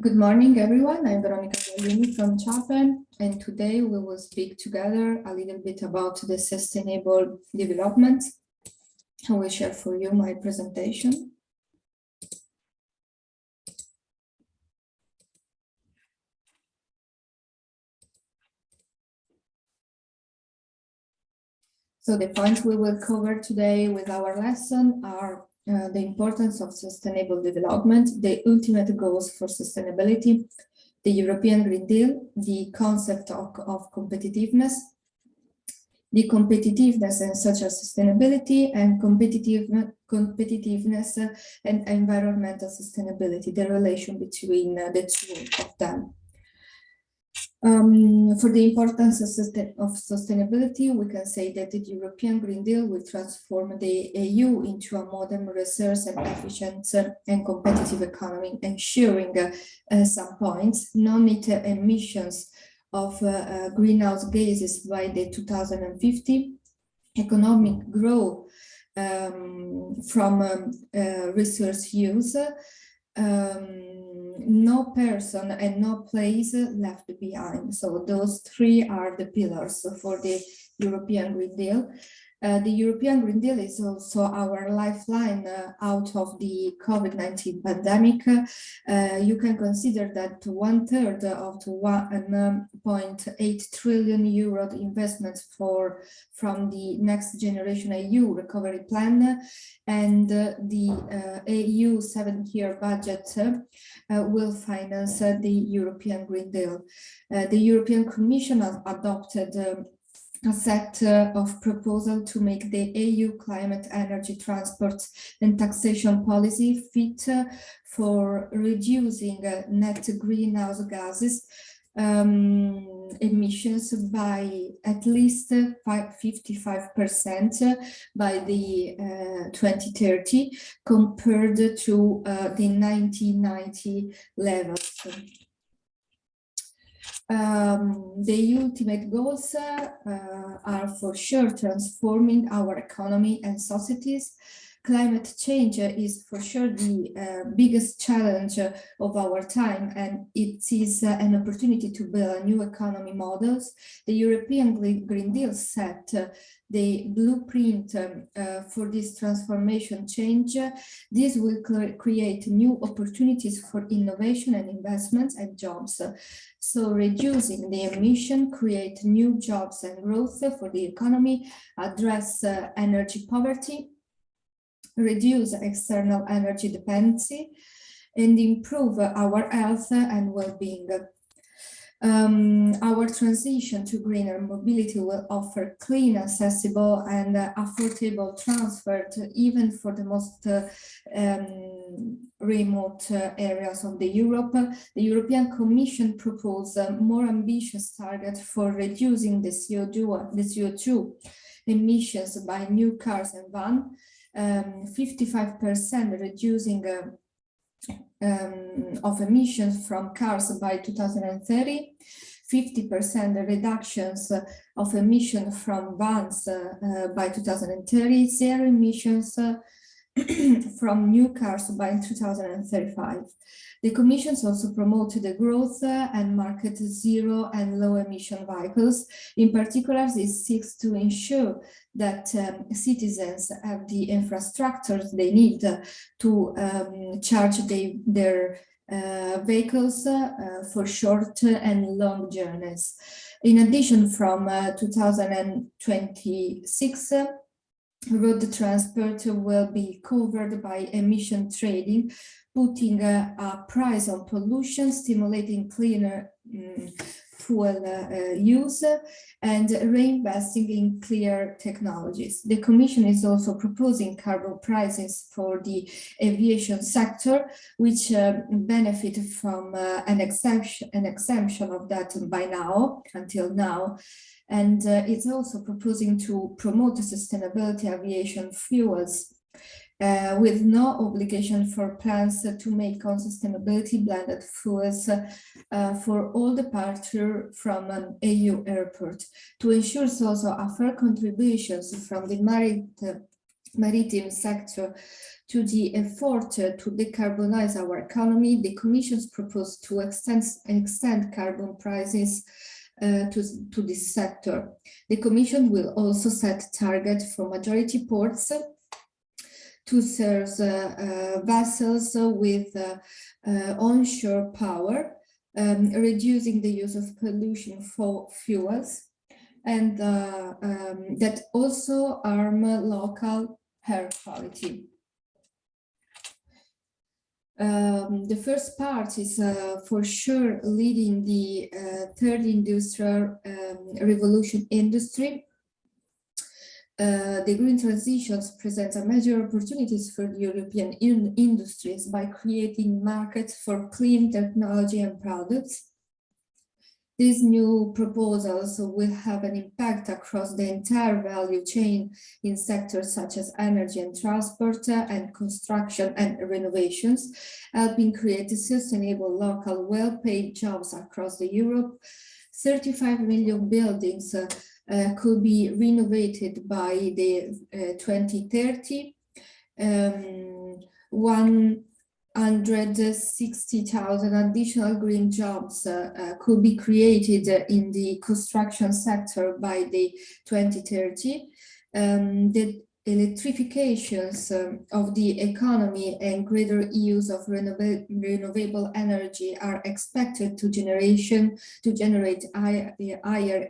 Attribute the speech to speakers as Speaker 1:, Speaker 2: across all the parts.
Speaker 1: Good morning, everyone. I'm Veronica Giallini from Chapen, and today we will speak together a little bit about the sustainable development. I will share for you my presentation. So the points we will cover today with our lesson are the importance of sustainable development, the ultimate goals for sustainability, the European Green Deal, the concept of competitiveness, the competitiveness and social sustainability, and competitiveness and environmental sustainability, the relation between the two of them. For the importance of sustainability, we can say that the European Green Deal will transform the EU into a modern, resource and efficient and competitive economy, ensuring some points, non-net emissions of greenhouse gases by the 2050, economic growth from resource use, no person and no place left behind. So those three are the pillars for the European Green Deal. The European Green Deal is also our lifeline out of the COVID-19 pandemic. You can consider that 1/3 of the 1.8 trillion euro investments from the Next Generation EU Recovery Plan and the EU 7-year budget will finance the European Green Deal. The European Commission has adopted a set of proposals to make the EU climate, energy, transport and taxation policy fit for reducing net greenhouse gases emissions by at least 55% by the 2030 compared to the 1990 levels. The ultimate goals are for sure transforming our economy and societies. Climate change is for sure the biggest challenge of our time, and it is an opportunity to build a new economy models. The European Green Deal set the blueprint for this transformation change. This will create new opportunities for innovation and investments and jobs. So reducing the emission, create new jobs and growth for the economy, address energy poverty, reduce external energy dependency, and improve our health and well-being. Our transition to greener mobility will offer clean, accessible, and affordable transport, even for the most remote areas of Europe. The European Commission proposed a more ambitious target for reducing the CO2 emissions by new cars and vans. 55% reducing of emissions from cars by 2030, 50% reductions of emissions from vans by 2030, zero emissions from new cars by 2035. The Commission also promoted the growth and market zero and low emission vehicles. In particular, this seeks to ensure that citizens have the infrastructures they need to charge their vehicles for short and long journeys. In addition, from 2026, road transport will be covered by emission trading, putting a price on pollution, stimulating cleaner fuel use, and reinvesting in clear technologies. The Commission is also proposing carbon prices for the aviation sector, which benefit from an exemption of that by now, until now. And it's also proposing to promote sustainability aviation fuels with no obligation for plants to make on sustainability blended fuels for all departure from an EU airport, to ensure also a fair contributions from the maritime sector to the effort to decarbonize our economy, the Commission's proposed to extend carbon prices to this sector. The Commission will also set targets for majority ports to serve vessels with onshore power, reducing the use of pollution for fuels, and that also harm local air quality. The first part is for sure leading the third industrial revolution industry. The green transitions present a major opportunities for the European industries by creating markets for clean technology and products. These new proposals will have an impact across the entire value chain in sectors such as energy and transport and construction and renovations, helping create sustainable, local, well-paid jobs across Europe. 35 million buildings could be renovated by the 2030. 160,000 additional green jobs could be created in the construction sector by the 2030. The electrifications of the economy and greater use of renewable energy are expected to generate higher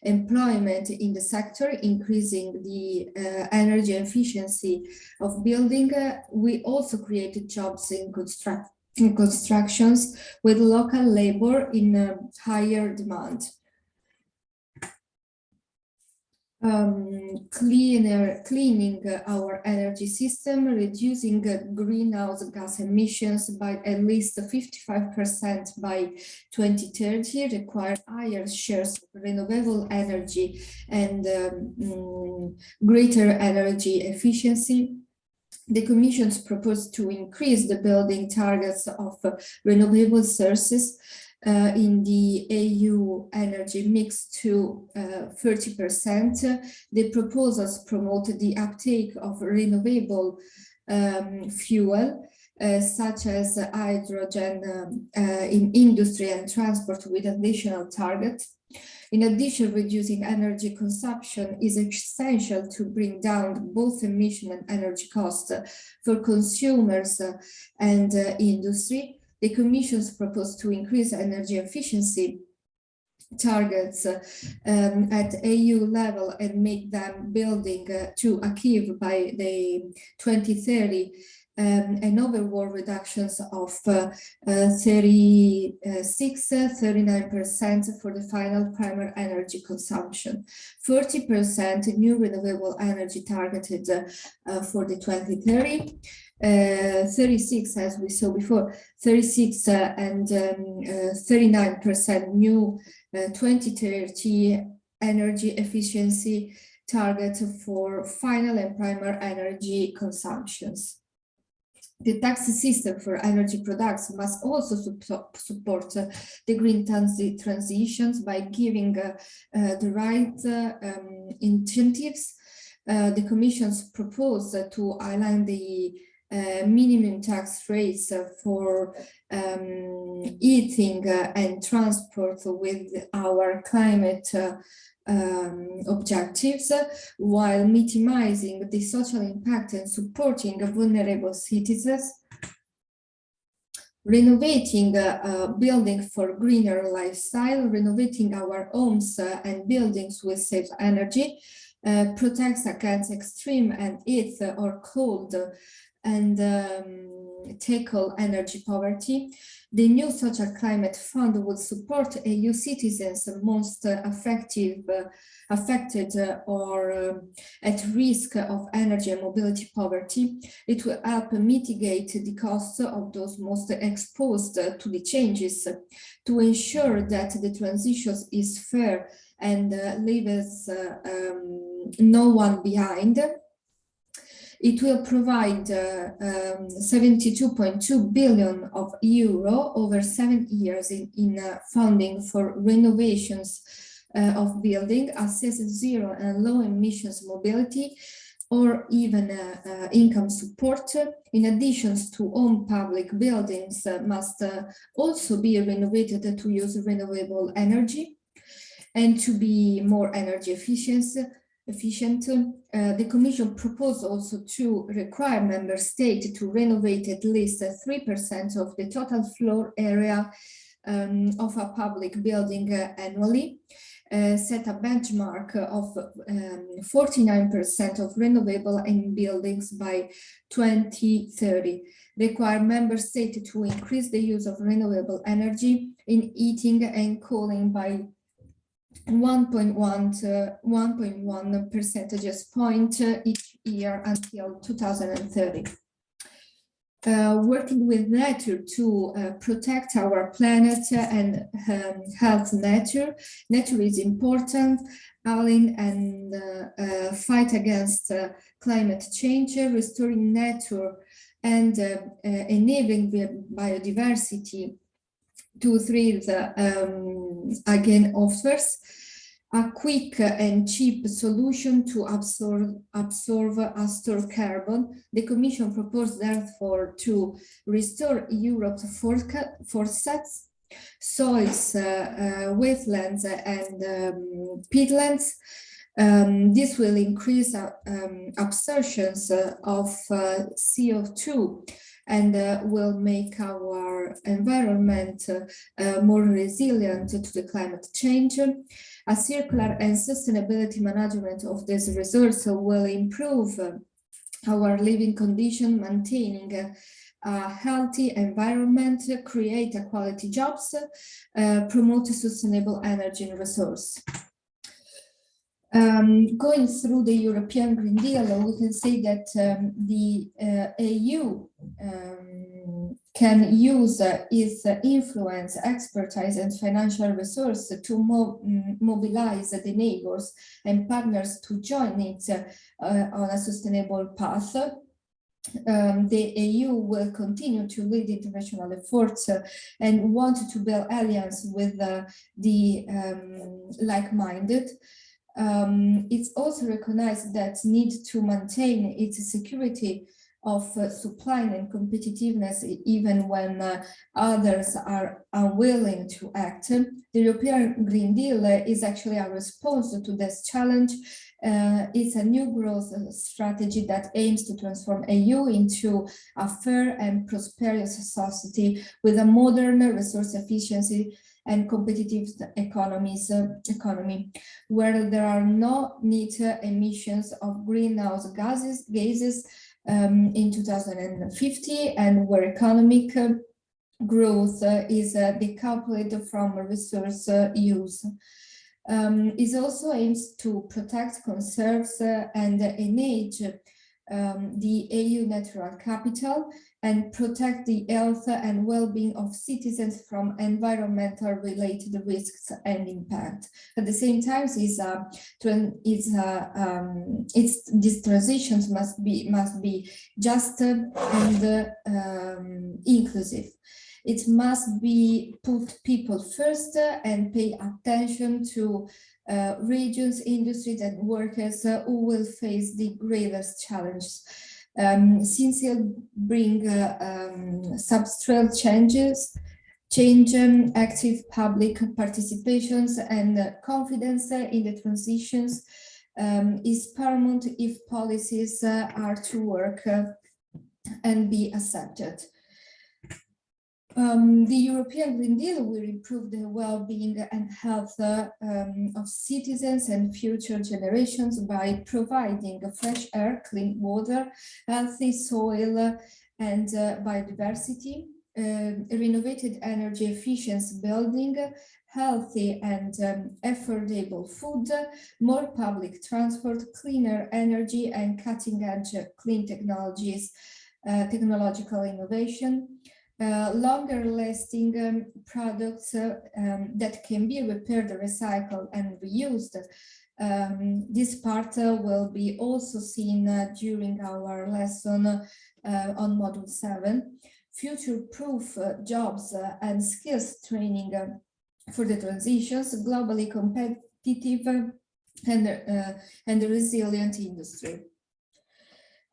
Speaker 1: employment in the sector, increasing the energy efficiency of building. We also created jobs in constructions with local labor in higher demand. Cleaning our energy system, reducing greenhouse gas emissions by at least 55% by 2030, require higher shares of renewable energy and greater energy efficiency. The Commission's proposed to increase the building targets of renewable sources in the EU energy mix to 30%. The proposals promote the uptake of renewable fuel, such as hydrogen in industry and transport with additional targets. In addition, reducing energy consumption is essential to bring down both emission and energy costs for consumers and industry. The Commission's proposed to increase energy efficiency targets at EU level and make them building to achieve by the 2030 and overall reductions of 39% for the final primary energy consumption, 40% new renewable energy targeted for the 2030. 36, as we saw before, 36 and 39% new 2030 energy efficiency target for final and primary energy consumptions. The tax system for energy products must also support the green transitions by giving the right incentives. The Commission's proposal to align the minimum tax rates for heating and transport with our climate objectives, while minimizing the social impact and supporting vulnerable citizens. Renovating buildings for greener lifestyle, renovating our homes and buildings with safe energy, protects against extreme and heat or cold, and tackle energy poverty. The new social climate fund will support EU citizens most affected or at risk of energy and mobility poverty. It will help mitigate the costs of those most exposed to the changes to ensure that the transition is fair and leaves no one behind. It will provide 72.2 billion of euro over 7 years in funding for renovations of building, assess zero and low emissions mobility, or even income support, in addition to own public buildings, must also be renovated to use renewable energy and to be more energy efficient. The Commission proposed also to require member states to renovate at least 3% of the total floor area of a public building annually. Set a benchmark of 49% of renewable in buildings by 2030. Require member states to increase the use of renewable energy in heating and cooling by 1.1 percentage point each year until 2030. Working with nature to protect our planet and health nature. Nature is important, allying and fight against climate change, restoring nature and enabling biodiversity to thrive again offers a quick and cheap solution to absorb stored carbon. The Commission proposed therefore to restore Europe's forests, soils, wetlands and peatlands. This will increase absorptions of CO2 and will make our environment more resilient to the climate change. A circular and sustainability management of this resource will improve our living condition, maintaining a healthy environment, create quality jobs, promote sustainable energy and resource. Going through the European Green Deal, we can say that the EU can use its influence, expertise, and financial resources to mobilize the neighbors and partners to join it on a sustainable path. The EU will continue to lead international efforts and want to build alliance with the like-minded. It's also recognized that need to maintain its security of supply and competitiveness even when others are unwilling to act. The European Green Deal is actually a response to this challenge. It's a new growth strategy that aims to transform EU into a fair and prosperous society with a modern resource efficiency and competitive economy, where there are no net emissions of greenhouse gases in 2050, and where economic growth is decoupled from resource use. It also aims to protect, conserve, and enhance the EU natural capital and protect the health and well-being of citizens from environmental related risks and impact. At the same time, these transitions must be just and inclusive. It must be put people first and pay attention to regions, industries, and workers who will face the greatest challenges. Since it'll bring substantial change, active public participations and confidence in the transitions is paramount if policies are to work and be accepted. The European Green Deal will improve the well-being and health of citizens and future generations by providing fresh air, clean water, healthy soil, and biodiversity, renovated energy efficiency building, healthy and affordable food, more public transport, cleaner energy, and cutting-edge clean technologies, technological innovation. Longer lasting products that can be repaired, recycled, and reused. This part will be also seen during our lesson on Module 7. Future-proof jobs and skills training for the transitions, globally competitive and resilient industry.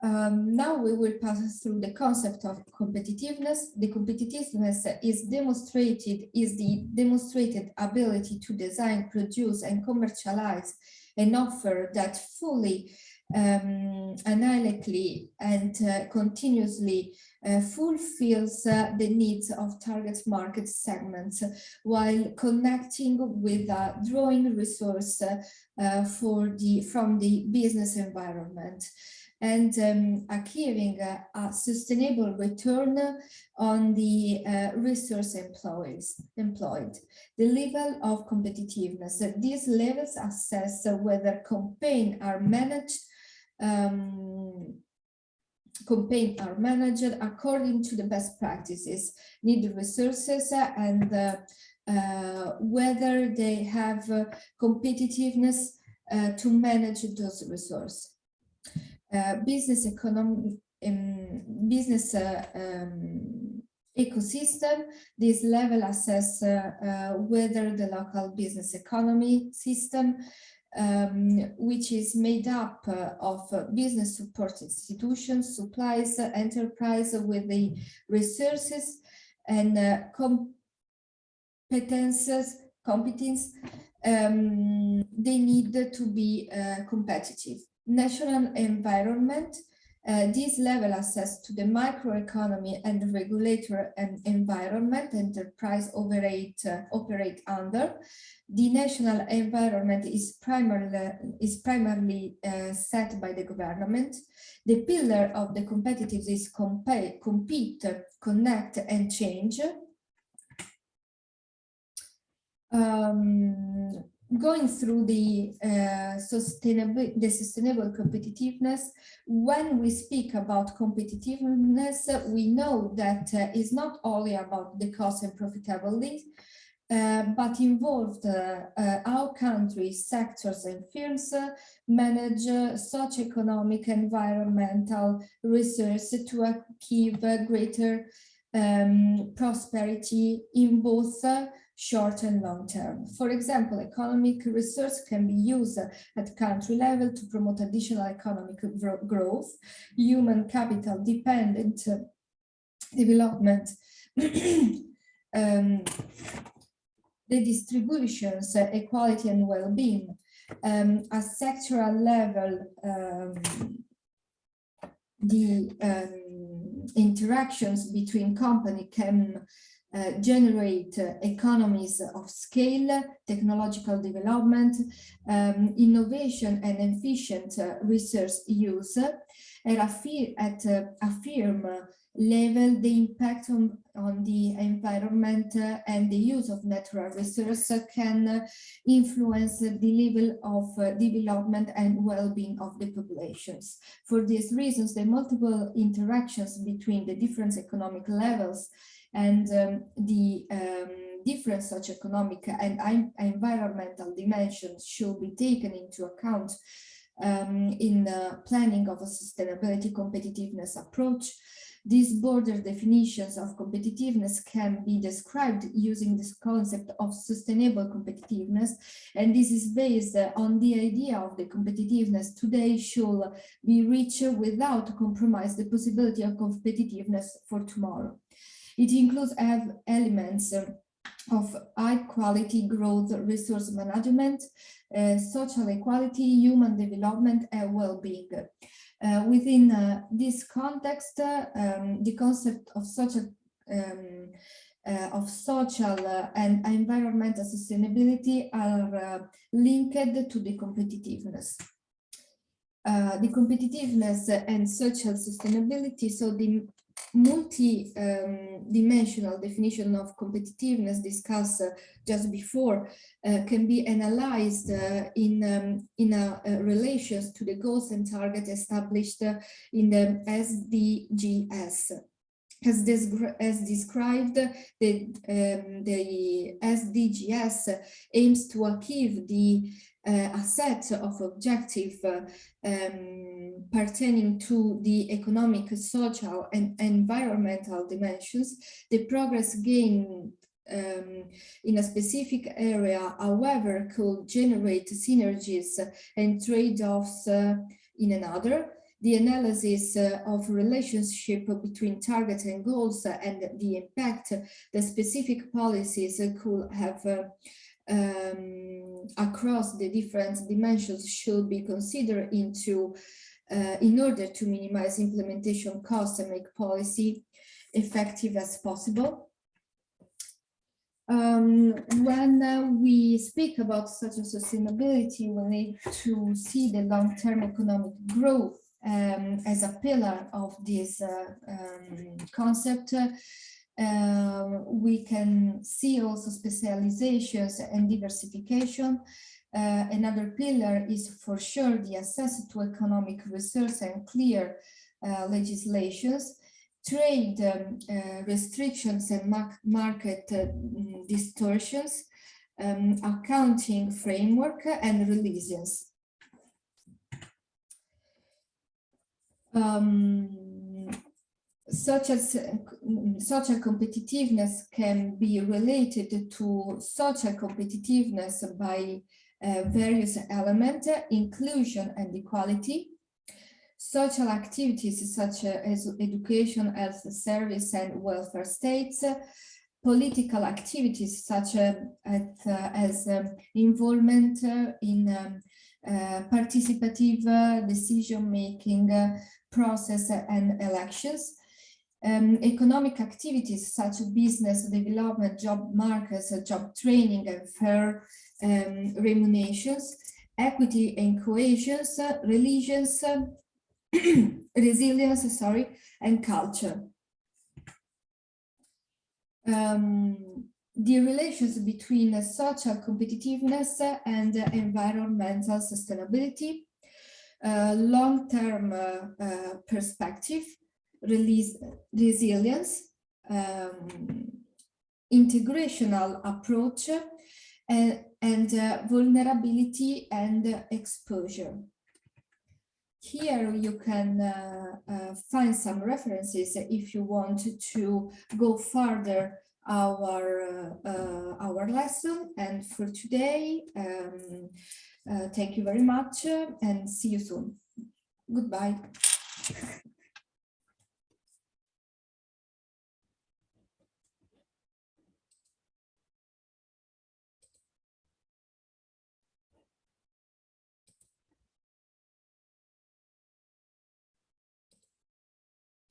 Speaker 1: Now we will pass through the concept of competitiveness. The competitiveness is the demonstrated ability to design, produce, and commercialize an offer that fully, analytically, and continuously fulfills the needs of target market segments while connecting with a drawing resource from the business environment, and achieving a sustainable return on the resource employed. The level of competitiveness. These levels assess whether campaigns are managed according to the best practices, need resources, and whether they have competitiveness to manage those resources. Business ecosystem. This level assess whether the local business economy system, which is made up of business support institutions, supplies enterprise with the resources and competence they need to be competitive. National environment. This level assess to the microeconomy and the regulator and environment enterprise operate under. The national environment is primarily set by the government. The pillar of the competitive is compete, connect, and change. Going through the sustainable competitiveness, when we speak about competitiveness, we know that it's not only about the cost and profitability, but involved how countries, sectors, and firms manage socio-economic, environmental resources to achieve greater prosperity in both short and long term. For example, economic resource can be used at country level to promote additional economic growth, human capital dependent development, the distributions, equality and well-being. At sectoral level, the interactions between companies can generate economies of scale, technological development, innovation, and efficient resource use. At a firm level, the impact on the environment and the use of natural resources can influence the level of development and well-being of the populations. For these reasons, the multiple interactions between the different economic levels and the different socioeconomic and environmental dimensions should be taken into account in the planning of a sustainability competitiveness approach. These broader definitions of competitiveness can be described using this concept of sustainable competitiveness, and this is based on the idea of the competitiveness today should be reached without compromise the possibility of competitiveness for tomorrow. It includes elements of high quality growth, resource management, social equality, human development, and well-being. Within this context, the concept of social and environmental sustainability are linked to the competitiveness. The competitiveness and social sustainability, so the multi-dimensional definition of competitiveness discussed just before can be analyzed in relations to the goals and targets established in the SDGs. As described, the SDGs aims to achieve a set of objectives pertaining to the economic, social, and environmental dimensions. The progress gained in a specific area, however, could generate synergies and trade-offs in another. the analysis of relationship between targets and goals and the impact the specific policies could have across the different dimensions should be considered into in order to minimize implementation costs and make policy effective as possible. When we speak about social sustainability, we need to see the long-term economic growth as a pillar of this concept. We can see also specializations and diversification. Another pillar is for sure the access to economic resource and clear legislations. Trade restrictions and market distortions, accounting framework and resilience. Social competitiveness can be related to social competitiveness by various elements, inclusion and equality. Social activities such as education, health service and welfare states, political activities such as involvement in participative decision-making process and elections, economic activities such as business development, job markets, job training and fair remunerations, equity and cohesion, religions, resilience, and culture. The relations between social competitiveness and environmental sustainability, long-term perspective, resilience, integrational approach, and vulnerability and exposure. Here you can find some references if you want to go further our lesson. And for today, thank you very much and see you soon. Goodbye.